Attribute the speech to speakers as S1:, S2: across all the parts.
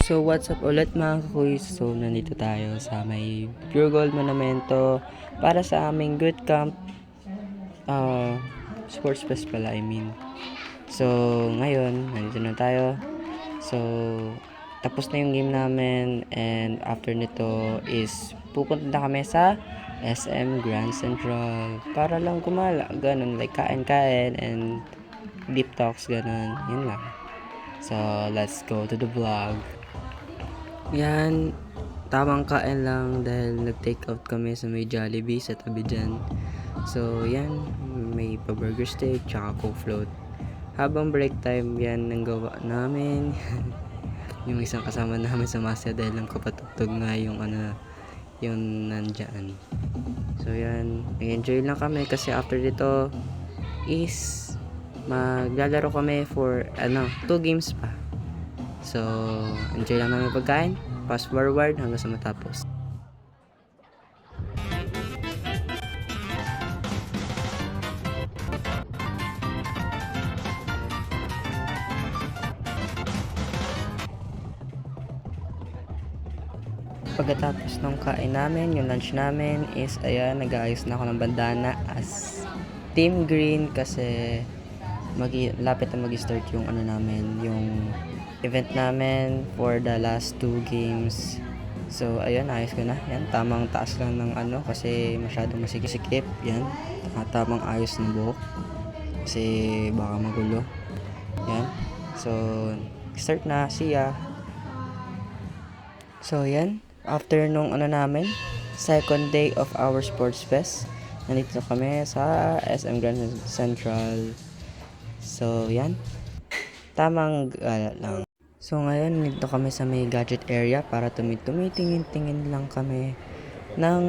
S1: So what's up ulit mga kuys? So nandito tayo sa may Pure Gold Monumento para sa aming Good Camp Sports Fest pala I mean. So ngayon nandito na tayo. So tapos na yung game namin and after nito is pupunta na kami sa SM Grand Central para lang gumala, ganun, like kain-kain and deep talks, ganun, yun lang. So let's go to the vlog. Yan, tamang kain lang dahil nag-take out kami sa may Jollibee sa tabi dyan. So, yan, may pa-burger steak, tsaka coke float. Habang break time, yan ang gawa namin. Yung isang kasama namin sa Masya dahil lang kapatugtog nga yung yung nandyan. So, yan, nag-enjoy lang kami kasi after dito is maglalaro kami for 2 games pa. So, enjoy lang namin pagkain. Fast forward hanggang sa matapos. Pagkatapos ng kain namin, yung lunch namin is, ayan, nag-aayos na ako ng bandana as Team Green kasi lapit na mag-start yung namin, yung event namin for the last 2 games. So, ayan, ayos ko na. Yan, tamang taas lang ng kasi masyadong masikisikip. Yan, tamang ayos ng buhok. Kasi baka magulo. Yan. So, start na siya. So, yan. After nung namin, second day of our sports fest, nandito kami sa SM Grand Central. So, yan. Tamang lang. So, ngayon, nandito kami sa may gadget area para tumitingin-tingin lang kami ng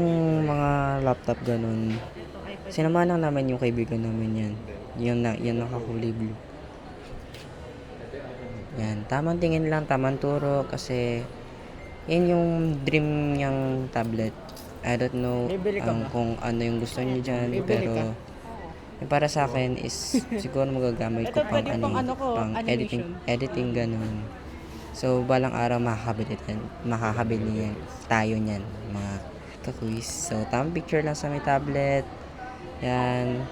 S1: mga laptop, ganun. Sinamahan lang namin yung kaibigan namin yan. Yan nakakulay blue. Yan, tamang tingin lang, tamang turo kasi yan yung dream niyang tablet. I don't know kung ano yung gusto niya dyan, pero yung para sa akin is siguro magagamit ko pang editing ganun. So balang araw makakabili yan tayo niyan mga kakuis. So tamang picture lang sa may tablet. Yan,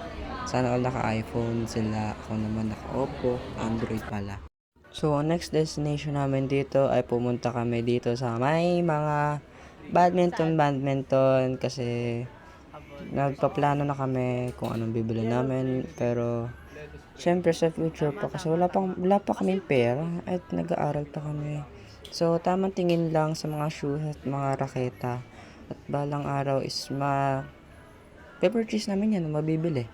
S1: sana all naka-iPhone sila, ako naman naka-Oppo, Android pala. So, next destination namin dito ay pumunta kami dito sa may mga badminton kasi nagpaplano na kami kung anong bibili namin, pero syempre sa future pa kasi wala pa kaming pera at nag-aaral pa kami. So, tamang tingin lang sa mga shoes at mga raketa at balang araw is purchase namin yan, mabibili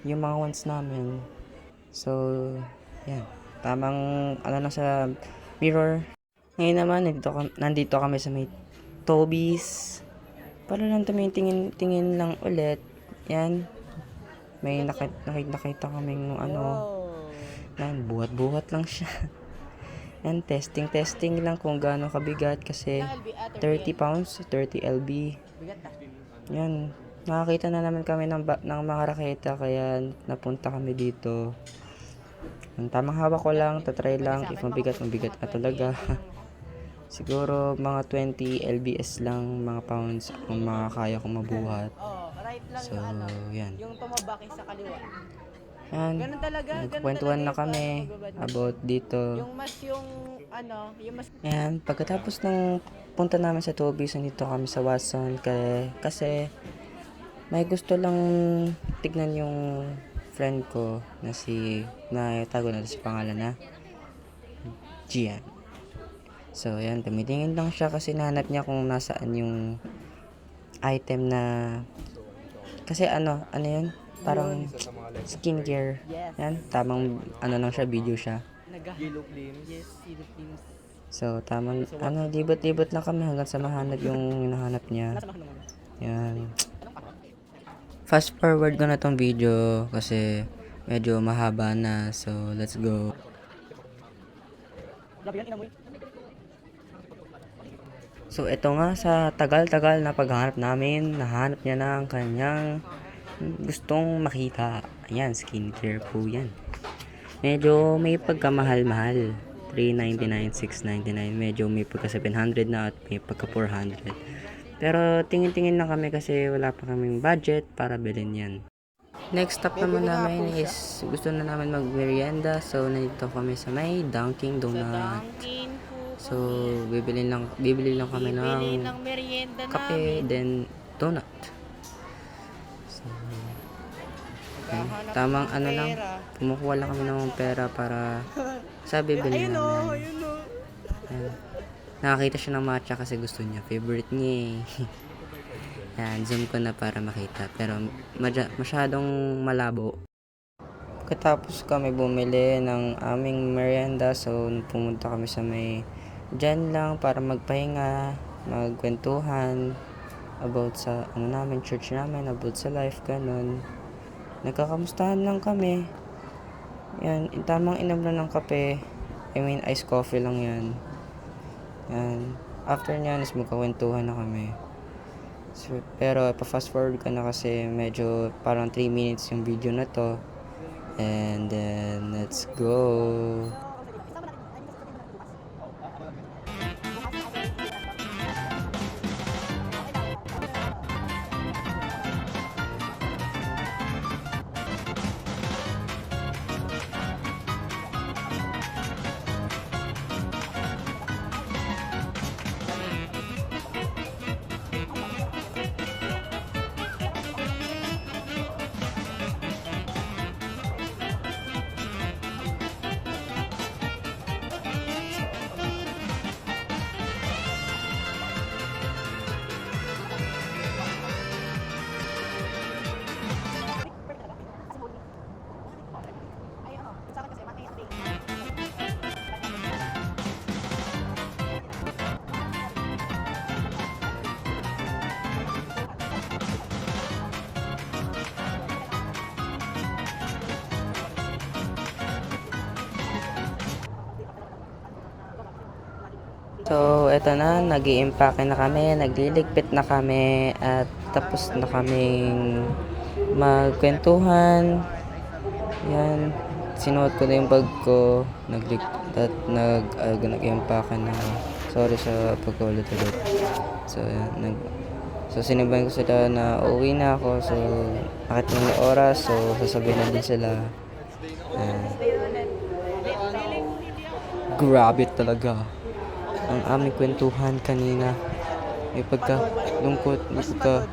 S1: yung mga wants namin. So, yan. Tamang lang sa mirror. Ngayon naman, nandito kami sa may Toby's. Para lang tingin lang ulit. Yan. May nakita kaming yan, buhat-buhat lang siya. Yan, testing lang kung gaano kabigat kasi 30 pounds, 30 lb. Yan. Nakakita na naman kami ng mga raketa kaya napunta kami dito. Ang tamang hawak ko lang, tatry lang if mabigat na talaga. Siguro mga 20 lbs lang, mga pounds kung makakaya kong mabuhat. So, yan.
S2: Yung tumabaki sa kaliwa.
S1: Yan. Nagkwentuhan na kami about dito.
S2: Yung mas
S1: Yan, pagkatapos ng punta namin sa Toby's, nandito kami sa Watson kasi may gusto lang tignan yung friend ko na tago na sa pangalan na Gian. So, yan, tumitingin lang siya kasi nahanap niya kung nasaan yung item na kasi yun, parang skincare. Yan, tamang lang siya, video siya.
S2: Yes,
S1: So, tamang libot-libot lang kami hanggang sa mahanap yung hinahanap niya. Yan. Fast forward ko na tong video kasi medyo mahaba na. So, let's go. So, ito nga sa tagal-tagal na paghanap namin, nahanap niya na ang kanyang gustong makita. Ayan, skincare po yan. Medyo may pagkamahal-mahal. 399, 699. Medyo may pagka 700 na at may pagka 400. Pero tingin-tingin lang kami kasi wala pa kaming budget para bilhin yan. Next stop naman namin is gusto na namin mag-merienda. So, nandito kami sa may Dunkin' Donut.
S2: Dunkin' po.
S1: So, bibili lang kami
S2: Bili
S1: ng
S2: ng merienda
S1: kape,
S2: namin.
S1: then donut. So, ayun.
S2: Naghahanap
S1: Tamang
S2: ng
S1: ano lang,
S2: pera.
S1: kumukuha lang kami ng pera para sa bibili
S2: Ayun o,
S1: namin.
S2: ayun o.
S1: Ayan. Nakakita siya ng matcha kasi gusto niya. Favorite niya eh. Yan, zoom ko na para makita. Pero masyadong malabo. Pagkatapos kami bumili ng aming merienda, so pumunta kami sa may dyan lang para magpahinga, magkwentuhan about sa ano namin, church namin, about sa life, ganun. Nagkakamustahan lang kami. Yan, tamang inom lang ng kape. I mean, iced coffee lang yan. Yan. After nyan is magkakwentuhan na kami. So, pero pa-fast forward ka na kasi medyo parang 3 minutes yung video na to. And then, let's go. So, eto na, nag-i-impake na kami, nagliligpit na kami, at tapos na kaming magkwentuhan. Yan, sinuot ko na yung bag ko, nag-impake na. Sorry sa pagkaulit-ulit. So, yan, so sinabihan ko sila na uuwi na ako, so nakita ng oras, so sasabihin na din sila. Grabe talaga ang aming kwentuhan kanina. May pagka lungkot, may pagka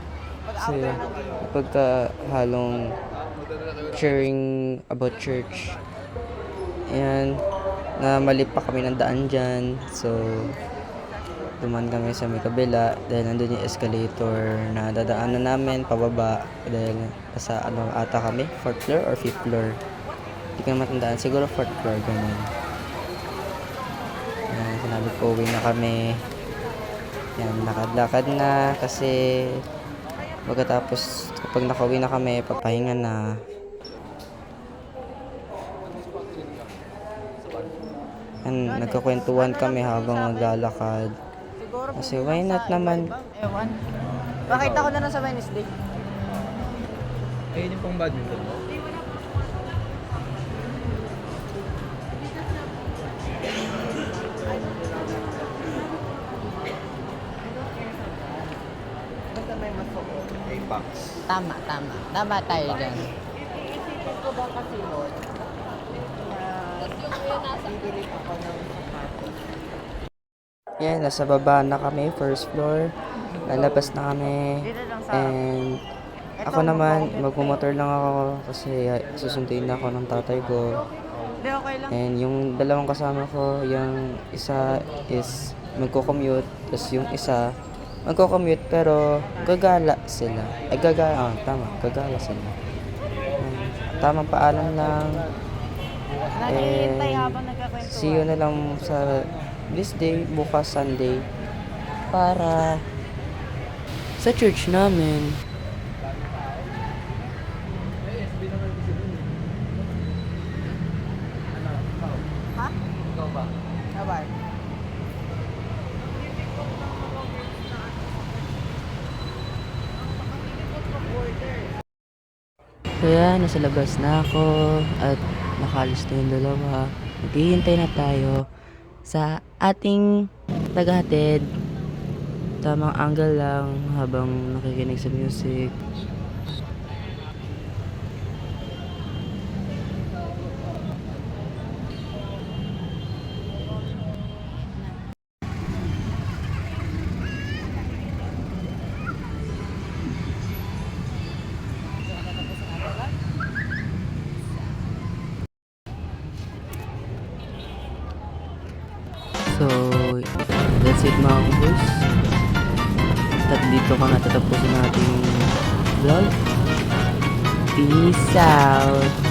S1: saya, may pagka halong sharing about church. Ayan, na mali pa kami ng daan dyan. So, duman kami sa may kabila dahil nandun yung escalator na dadaanan namin pababa dahil sa ano ata kami, 4th floor or 5th floor. Hindi ko na matandaan, siguro 4th floor, ganun. Yan, sinabi ko uwi na kami. Yan, lakad-lakad na kasi pagkatapos kapag nakauwi na kami, papahinga na. Yan, nagkakwentuhan kami habang maglalakad.
S2: Siguro
S1: Kasi why not naman?
S2: Ewan. Bakit ako na lang sa Wednesday?
S3: Ayun yung pang badminton mo.
S2: Basta may masuot.
S3: Apex.
S2: Tama, tama. Tama tayo dyan. Iisipin ko ba kasi Lord, na bibili ako ng sapatos.
S1: Yan, nasa baba na kami, first floor. Lalabas na kami.
S2: Dito lang sa...
S1: And ako naman, magmumotor lang ako kasi susunduin na ako ng tatay ko.
S2: Hindi, okay lang.
S1: And yung dalawang kasama ko, yung isa is magko-commute, tapos yung isa magko-commute pero gagala sila. Ay, gagala sila. Tamang paalam lang.
S2: Naghihintay
S1: And
S2: habang nagkakwentuhan.
S1: see you na lang sa this day, bukas Sunday, para sa church namin.
S2: Ha?
S3: Ikaw ba?
S2: Abay.
S1: Kaya nasa labas na ako at nakalis na yung dalawa. Naghihintay na tayo sa ating tagahatid. Tamang angle lang habang nakikinig sa music. So, that's it mga kumbus. At dito ko natatapusin nating vlog. Peace out!